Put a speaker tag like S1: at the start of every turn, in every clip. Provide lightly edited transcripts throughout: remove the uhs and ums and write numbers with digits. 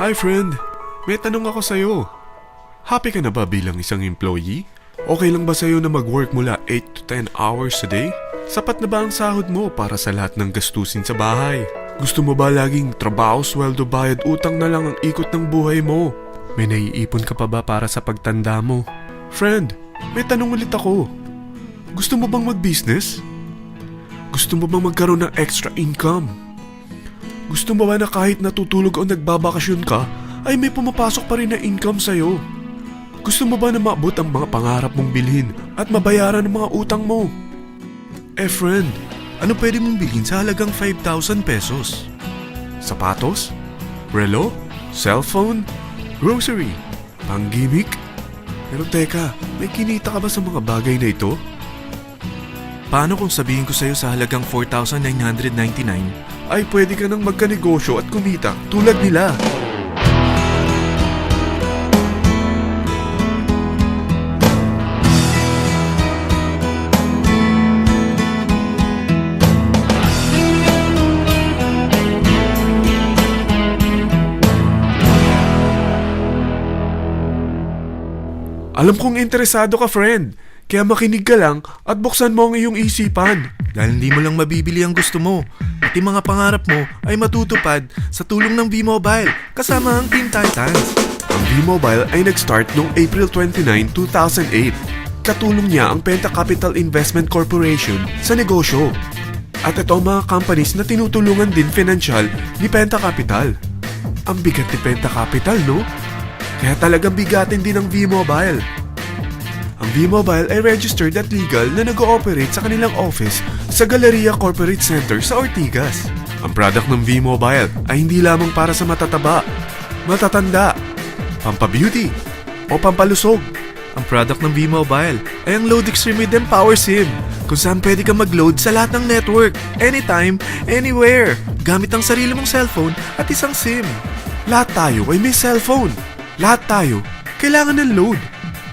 S1: Hi friend, may tanong ako sa'yo. Happy ka na ba bilang isang employee? Okay lang ba sa'yo na mag-work mula 8 to 10 hours a day? Sapat na ba ang sahod mo para sa lahat ng gastusin sa bahay? Gusto mo ba laging trabaho, sweldo, bayad, utang na lang ang ikot ng buhay mo? May naiipon ka pa ba para sa pagtanda mo? Friend, may tanong ulit ako. Gusto mo bang mag-business? Gusto mo bang magkaroon ng extra income? Gusto mo ba na kahit natutulog o nagbabakasyon ka, ay may pumapasok pa rin na income sa'yo? Gusto mo ba na maabot ang mga pangarap mong bilhin at mabayaran ang mga utang mo? Friend, ano pwede mong bilhin sa halagang 5,000 pesos? Sapatos? Relo? Cellphone? Grocery? Pang-gimmick? Pero teka, may kinita ka ba sa mga bagay na ito?
S2: Paano kung sabihin ko sa'yo sa halagang 4,999?
S1: Ay pwede ka nang magkanegosyo at kumita tulad nila. Alam kong interesado ka, friend. Kaya makinig ka lang at buksan mo ang iyong isipan.
S2: Dahil hindi mo lang mabibili ang gusto mo. At yung mga pangarap mo ay matutupad sa tulong ng V-Mobile kasama ang Team Titans.
S1: Ang V-Mobile ay nag-start noong April 29, 2008. Katulong niya ang Penta Capital Investment Corporation sa negosyo. At ito ang mga companies na tinutulungan din financial ni Penta Capital. Ang bigat ni Penta Capital, no? Kaya talagang bigatin din ang V-Mobile. Ang V-Mobile ay registered at legal na nag-ooperate sa kanilang office sa Galleria Corporate Center sa Ortigas. Ang product ng V-Mobile ay hindi lamang para sa matataba, matatanda, pampabeauty, o pampalusog.
S2: Ang product ng V-Mobile ay ang Load Extreme with Empower SIM, kung saan pwede kang mag-load sa lahat ng network, anytime, anywhere, gamit ang sarili mong cellphone at isang SIM.
S1: Lahat tayo ay may cellphone. Lahat tayo kailangan ng load.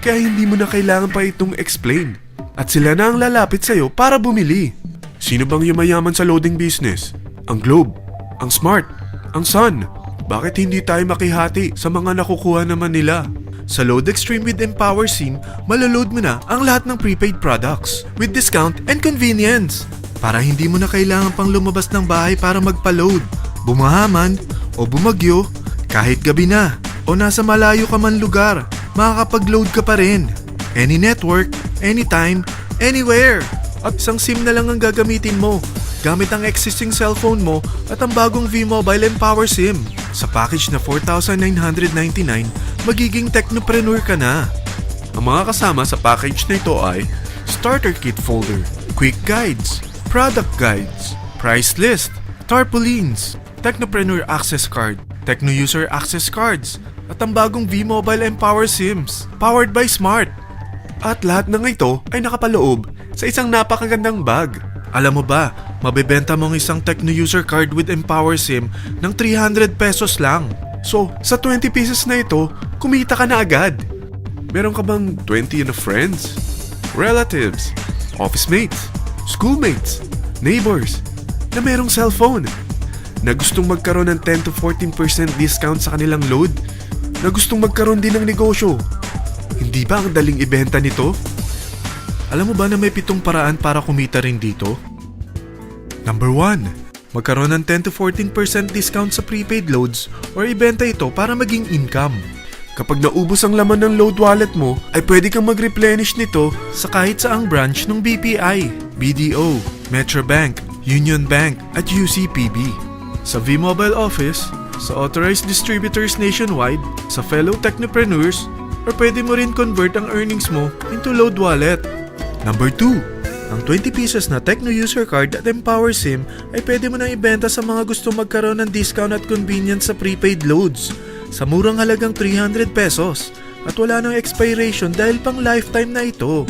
S1: Kaya hindi mo na kailangan pa itong explain. At sila na ang lalapit sa'yo para bumili. Sino bang yumayaman sa loading business? Ang Globe, ang Smart, ang Sun. Bakit hindi tayo makihati sa mga nakukuha naman nila?
S2: Sa Load Extreme with Empower SIM, maloload mo na ang lahat ng prepaid products with discount and convenience. Para hindi mo na kailangan pang lumabas ng bahay para magpa-load. Bumahaman o bumagyo, kahit gabi na o nasa malayo ka man lugar, makakapag-load ka pa rin. Any network, anytime, anywhere. At isang SIM na lang ang gagamitin mo gamit ang existing cellphone mo at ang bagong V-Mobile Empower SIM. Sa package na 4,999, magiging technopreneur ka na.
S1: Ang mga kasama sa package na ito ay Starter Kit Folder,
S2: Quick Guides, Product Guides, Price List, Tarpaulins, Technopreneur Access Card, Techno User Access Cards, at ang bagong V-Mobile Empower SIMs, powered by Smart.
S1: At lahat ng ito ay nakapaloob sa isang napakagandang bag.
S2: Alam mo ba, mabebenta mo ang isang Techno User Card with Empower SIM ng 300 pesos lang.
S1: So, sa 20 pesos na ito, kumita ka na agad. Meron ka bang 20 na friends, relatives, office mates, schoolmates, neighbors, na merong cellphone, na gustong magkaroon ng 10 to 14% discount sa kanilang load, na gustong magkaroon din ng negosyo? Hindi ba ang daling ibenta nito?
S2: Alam mo ba na may 7 paraan para kumita rin dito? Number 1. Magkaroon ng 10 to 14% discount sa prepaid loads or ibenta ito para maging income.
S1: Kapag naubos ang laman ng load wallet mo, ay pwede kang mag-replenish nito
S2: sa kahit saang branch ng BPI, BDO, Metrobank, Union Bank at UCPB. Sa V-Mobile Office, sa authorized distributors nationwide, sa fellow technopreneurs, or pwede mo rin convert ang earnings mo into load wallet. Number 2. Ang 20 pesos na Techno User Card at Empower SIM ay pwede mo nang ibenta sa mga gusto magkaroon ng discount at convenience sa prepaid loads sa murang halagang 300 pesos at wala nang expiration dahil pang lifetime na ito.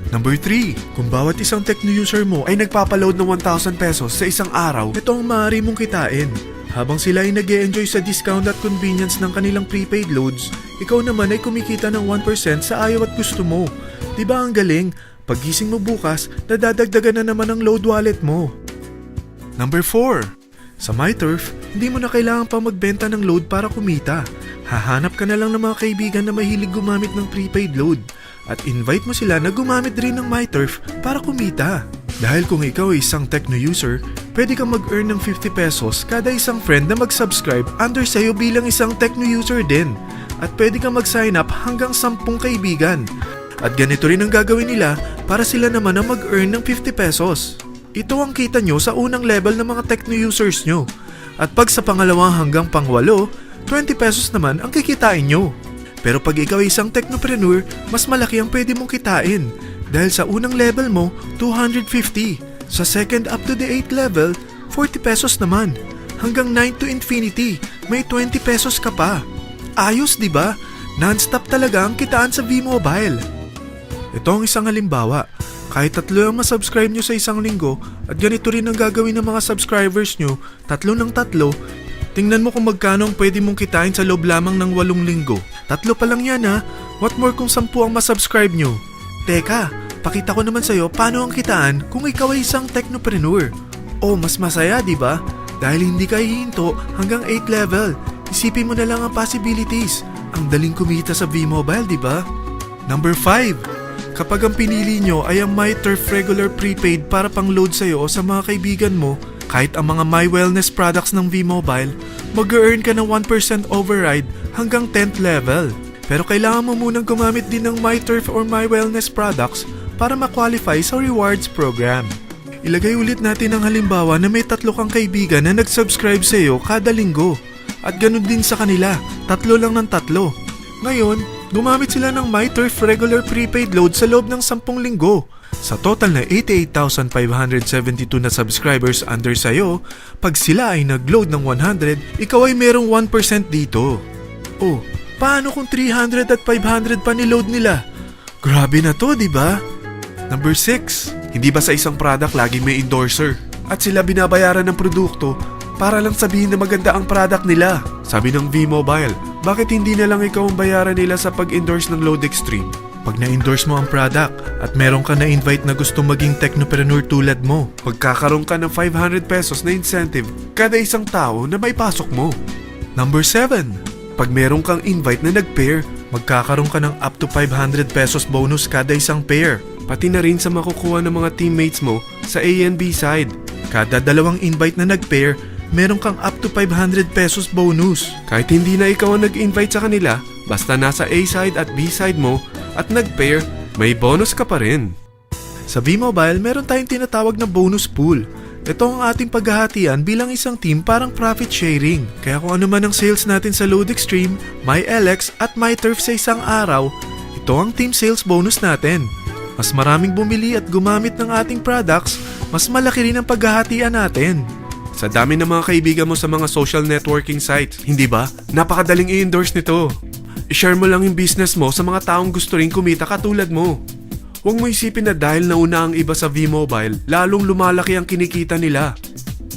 S2: Number 3. Kung bawat isang Techno user mo ay nagpapaload ng 1,000 pesos sa isang araw, ito ang maaari mong kitain. Habang sila ay nag-e-enjoy sa discount at convenience ng kanilang prepaid loads, ikaw naman ay kumikita ng 1% sa ayaw at gusto mo. Diba ang galing? Paggising mo bukas, nadadagdagan na naman ang load wallet mo. Number 4. Sa MyTurf, hindi mo na kailangan pa magbenta ng load para kumita. Hahanap ka na lang ng mga kaibigan na mahilig gumamit ng prepaid load at invite mo sila na gumamit rin ng MyTurf para kumita. Dahil kung ikaw ay isang Tecno user, pwede kang mag-earn ng 50 pesos kada isang friend na mag-subscribe under sa'yo bilang isang Tecno user din. At pwede kang mag-sign up hanggang 10 kaibigan. At ganito rin ang gagawin nila para sila naman ang mag-earn ng 50 pesos. Ito ang kita nyo sa unang level ng mga Tecno users nyo. At pag sa pangalawa hanggang pang-8, 20 pesos naman ang kikitain nyo. Pero pag ikaw ay isang technopreneur, mas malaki ang pwede mong kitain. Dahil sa unang level mo, 250. Sa second up to the 8th level, 40 pesos naman. Hanggang 9 to infinity, may 20 pesos ka pa. Ayos, di ba? Non-stop talaga ang kitaan sa V-Mobile. Ito ang isang halimbawa. Kahit 3 ang masubscribe nyo sa isang linggo at ganito rin ang gagawin ng mga subscribers nyo, 3 ng 3, tingnan mo kung magkano ang pwede mong kitain sa loob lamang ng 8 linggo. 3 pa lang yan ha. What more kung 10 ang masubscribe nyo? Teka, pakita ko naman sa'yo paano ang kitaan kung ikaw ay isang technopreneur. Oh, mas masaya, di ba? Dahil hindi ka hihinto hanggang 8 level. Isipin mo na lang ang possibilities. Ang daling kumita sa V-Mobile, di ba? Number 5. Kapag ang pinili nyo ay ang MyTurf regular prepaid para pang-load sa'yo o sa mga kaibigan mo, kahit ang mga My Wellness products ng V-Mobile, mag-earn ka ng 1% override hanggang 10th level. Pero kailangan mo munang gumamit din ng MyTurf or My Wellness products para ma-qualify sa rewards program. Ilagay ulit natin ang halimbawa na may 3 kang kaibigan na nag-subscribe sa'yo kada linggo. At ganun din sa kanila, 3 lang ng 3. Ngayon, gumamit sila ng MyTurf regular prepaid load sa loob ng 10 linggo. Sa total na 88,572 na subscribers under sa'yo, pag sila ay nag-load ng 100, ikaw ay merong 1% dito. Oh, paano kung 300 at 500 pa ni-load nila? Grabe na to, di ba? Number 6. Hindi ba sa isang product laging may endorser? At sila binabayaran ng produkto para lang sabihin na maganda ang product nila. Sabi ng V-Mobile, bakit hindi na lang ikaw ang bayaran nila sa pag-endorse ng Load Extreme? Pag na-endorse mo ang product at meron ka na-invite na gustong maging technopreneur tulad mo, magkakaroon ka ng 500 pesos na incentive kada isang tao na may pasok mo. Number 7. Pag meron kang invite na nag-pair, magkakaroon ka ng up to 500 pesos bonus kada isang pair. Pati na rin sa makukuha ng mga teammates mo sa A and B side. Kada 2 invite na nag-pair, meron kang up to 500 pesos bonus. Kahit hindi na ikaw ang nag-invite sa kanila, basta nasa A side at B side mo at nag-pair, may bonus ka pa rin. Sa V-Mobile, meron tayong tinatawag na bonus pool. Ito ang ating paghahatian bilang isang team parang profit sharing. Kaya kung ano man ang sales natin sa Load Extreme, MyLX at MyTurf sa isang araw, ito ang team sales bonus natin. Mas maraming bumili at gumamit ng ating products, mas malaki rin ang paghahatian natin. Sa dami ng mga kaibigan mo sa mga social networking sites, hindi ba? Napakadaling i-endorse nito. I-share mo lang yung business mo sa mga taong gusto rin kumita katulad mo. Huwag mo isipin na dahil nauna ang iba sa V-Mobile, lalong lumalaki ang kinikita nila.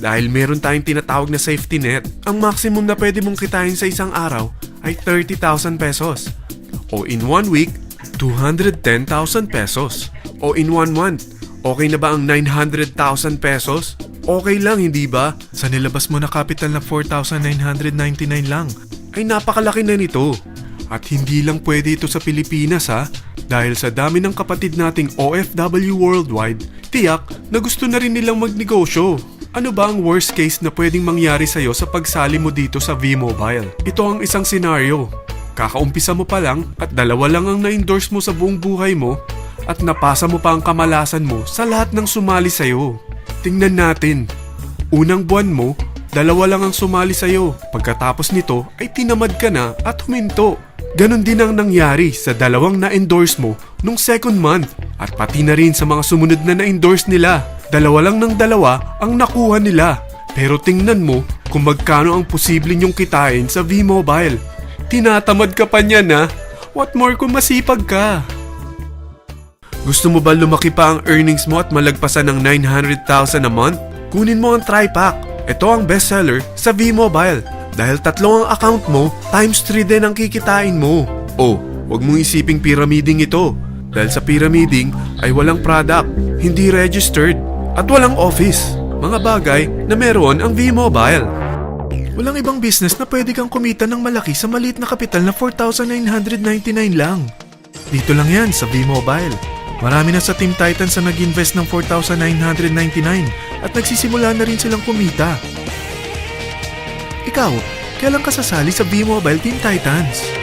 S2: Dahil meron tayong tinatawag na safety net, ang maximum na pwede mong kitain sa isang araw ay 30,000 pesos. O in 1 week, 210,000 pesos. O in 1 month, okay na ba ang 900,000 pesos? Okay lang, hindi ba? Sa nilabas mo na capital na 4,999 lang, ay napakalaki na nito. At hindi lang pwede ito sa Pilipinas ha, dahil sa dami ng kapatid nating OFW worldwide, tiyak na gusto na rin nilang magnegosyo. Ano ba ang worst case na pwedeng mangyari sa'yo sa pagsali mo dito sa V-Mobile? Ito ang isang senaryo. Kakaumpisa mo pa lang at 2 lang ang na-endorse mo sa buong buhay mo at napasa mo pa ang kamalasan mo sa lahat ng sumali sa'yo. Tingnan natin. Unang buwan mo, 2 lang ang sumali sa'yo. Pagkatapos nito ay tinamad ka na at huminto. Ganon din ang nangyari sa 2 na-endorse mo nung second month at pati na rin sa mga sumunod na na-endorse nila. 2 lang ng 2 ang nakuha nila. Pero tingnan mo kung magkano ang posible nyong kitain sa V-Mobile. Tinatamad ka pa niyan ha? What more kung masipag ka? Gusto mo ba lumaki pa ang earnings mo at malagpasan ng 900,000 a month? Kunin mo ang TriPack. Ito ang bestseller sa V-Mobile. Dahil 3 ang account mo, times 3 din ang kikitain mo. Oh, wag mong isiping pyramiding ito. Dahil sa pyramiding ay walang product, hindi registered, at walang office. mga bagay na meron ang V-Mobile. Walang ibang business na pwede kang kumita ng malaki sa maliit na kapital na 4,999 lang. Dito lang yan sa V-Mobile. Marami na sa Team Titans na nag-invest ng 4,999 at nagsisimula na rin silang kumita. Ikaw, kailan ka sasali sa V-Mobile Team Titans?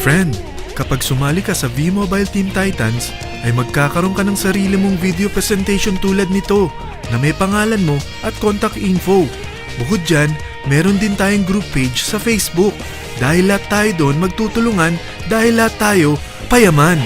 S2: Friend, kapag sumali ka sa V-Mobile Team Titans, ay magkakaroon ka ng sarili mong video presentation tulad nito na may pangalan mo at contact info. Bukod dyan, meron din tayong group page sa Facebook. Dahil lahat tayo doon magtutulungan dahil lahat tayo payaman.